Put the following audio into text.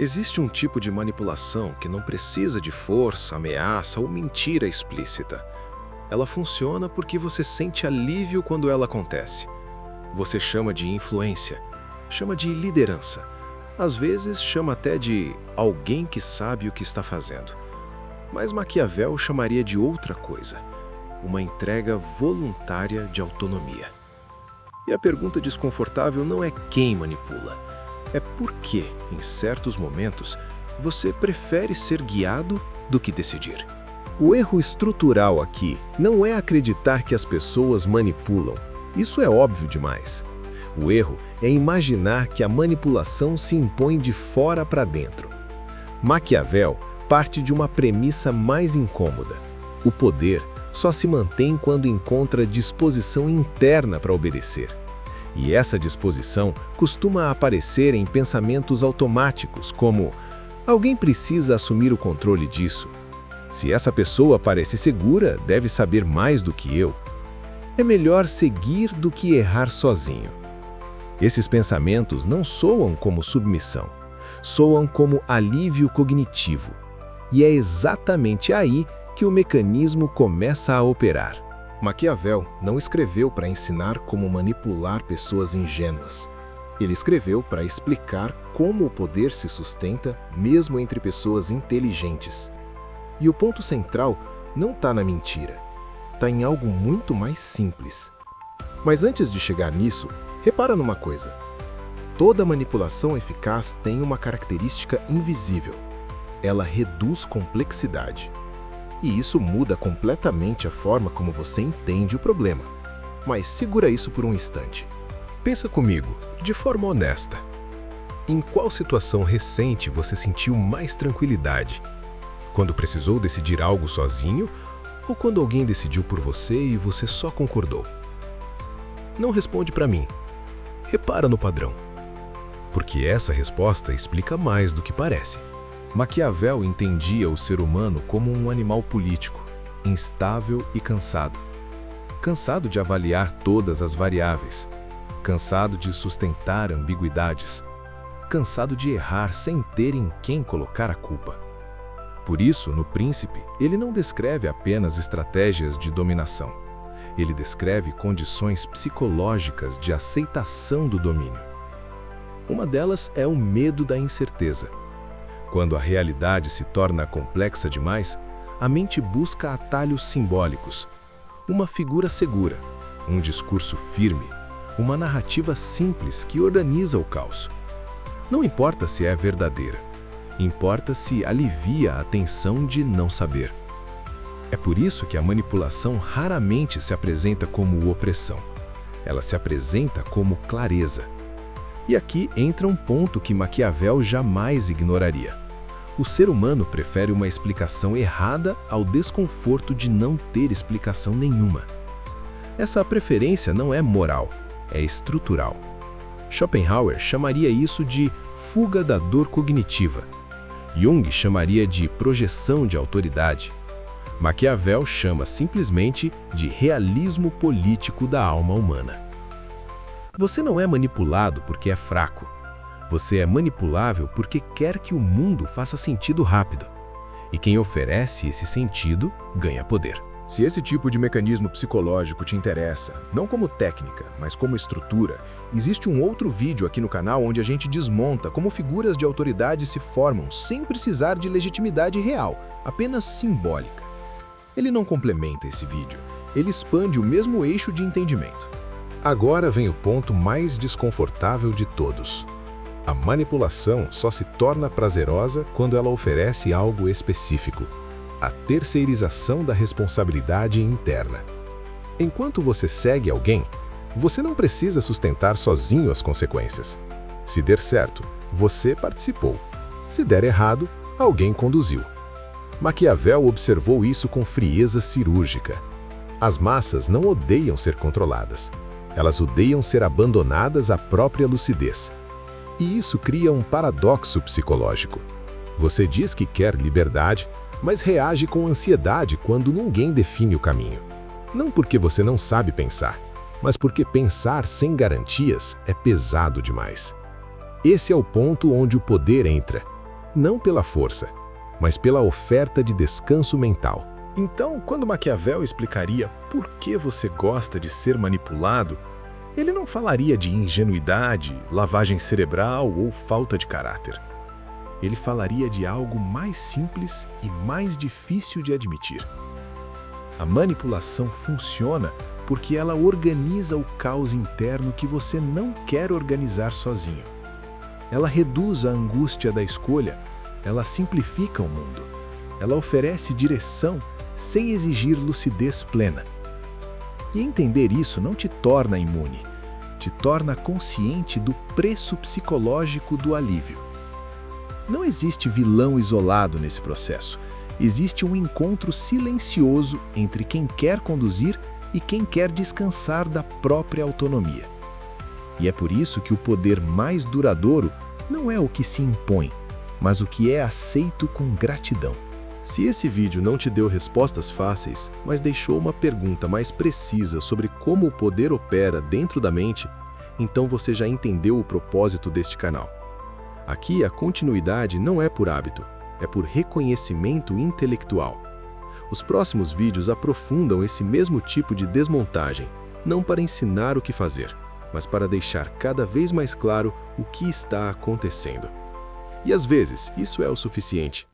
Existe um tipo de manipulação que não precisa de força, ameaça ou mentira explícita. Ela funciona porque você sente alívio quando ela acontece. Você chama de influência, chama de liderança. Às vezes chama até de alguém que sabe o que está fazendo. Mas Maquiavel chamaria de outra coisa, uma entrega voluntária de autonomia. E a pergunta desconfortável não é quem manipula, é por que, em certos momentos, você prefere ser guiado do que decidir. O erro estrutural aqui não é acreditar que as pessoas manipulam. Isso é óbvio demais. O erro é imaginar que a manipulação se impõe de fora para dentro. Maquiavel parte de uma premissa mais incômoda. O poder só se mantém quando encontra disposição interna para obedecer. E essa disposição costuma aparecer em pensamentos automáticos, como: alguém precisa assumir o controle disso. Se essa pessoa parece segura, deve saber mais do que eu. É melhor seguir do que errar sozinho. Esses pensamentos não soam como submissão, soam como alívio cognitivo. E é exatamente aí que o mecanismo começa a operar. Maquiavel não escreveu para ensinar como manipular pessoas ingênuas. Ele escreveu para explicar como o poder se sustenta mesmo entre pessoas inteligentes. E o ponto central não está na mentira, está em algo muito mais simples. Mas antes de chegar nisso, repara numa coisa. Toda manipulação eficaz tem uma característica invisível. Ela reduz complexidade. E isso muda completamente a forma como você entende o problema. Mas segura isso por um instante. Pensa comigo, de forma honesta. Em qual situação recente você sentiu mais tranquilidade? Quando precisou decidir algo sozinho ou quando alguém decidiu por você e você só concordou? Não responde para mim. Repara no padrão. Porque essa resposta explica mais do que parece. Maquiavel entendia o ser humano como um animal político, instável e cansado. Cansado de avaliar todas as variáveis, cansado de sustentar ambiguidades, cansado de errar sem ter em quem colocar a culpa. Por isso, no Príncipe, ele não descreve apenas estratégias de dominação. Ele descreve condições psicológicas de aceitação do domínio. Uma delas é o medo da incerteza. Quando a realidade se torna complexa demais, a mente busca atalhos simbólicos, uma figura segura, um discurso firme, uma narrativa simples que organiza o caos. Não importa se é verdadeira, importa se alivia a tensão de não saber. É por isso que a manipulação raramente se apresenta como opressão. Ela se apresenta como clareza. E aqui entra um ponto que Maquiavel jamais ignoraria. O ser humano prefere uma explicação errada ao desconforto de não ter explicação nenhuma. Essa preferência não é moral, é estrutural. Schopenhauer chamaria isso de fuga da dor cognitiva. Jung chamaria de projeção de autoridade. Maquiavel chama simplesmente de realismo político da alma humana. Você não é manipulado porque é fraco. Você é manipulável porque quer que o mundo faça sentido rápido. E quem oferece esse sentido ganha poder. Se esse tipo de mecanismo psicológico te interessa, não como técnica, mas como estrutura, existe um outro vídeo aqui no canal onde a gente desmonta como figuras de autoridade se formam sem precisar de legitimidade real, apenas simbólica. Ele não complementa esse vídeo, ele expande o mesmo eixo de entendimento. Agora vem o ponto mais desconfortável de todos. A manipulação só se torna prazerosa quando ela oferece algo específico, a terceirização da responsabilidade interna. Enquanto você segue alguém, você não precisa sustentar sozinho as consequências. Se der certo, você participou. Se der errado, alguém conduziu. Maquiavel observou isso com frieza cirúrgica. As massas não odeiam ser controladas. Elas odeiam ser abandonadas à própria lucidez. E isso cria um paradoxo psicológico. Você diz que quer liberdade, mas reage com ansiedade quando ninguém define o caminho. Não porque você não sabe pensar, mas porque pensar sem garantias é pesado demais. Esse é o ponto onde o poder entra. não pela força, mas pela oferta de descanso mental. Então, quando Maquiavel explicaria por que você gosta de ser manipulado, ele não falaria de ingenuidade, lavagem cerebral ou falta de caráter. Ele falaria de algo mais simples e mais difícil de admitir. A manipulação funciona porque ela organiza o caos interno que você não quer organizar sozinho. Ela reduz a angústia da escolha, ela simplifica o mundo. Ela oferece direção sem exigir lucidez plena. E entender isso não te torna imune, te torna consciente do preço psicológico do alívio. Não existe vilão isolado nesse processo. Existe um encontro silencioso entre quem quer conduzir e quem quer descansar da própria autonomia. E é por isso que o poder mais duradouro não é o que se impõe, mas o que é aceito com gratidão. Se esse vídeo não te deu respostas fáceis, mas deixou uma pergunta mais precisa sobre como o poder opera dentro da mente, então você já entendeu o propósito deste canal. Aqui a continuidade não é por hábito, é por reconhecimento intelectual. Os próximos vídeos aprofundam esse mesmo tipo de desmontagem, não para ensinar o que fazer, mas para deixar cada vez mais claro o que está acontecendo. E às vezes isso é o suficiente.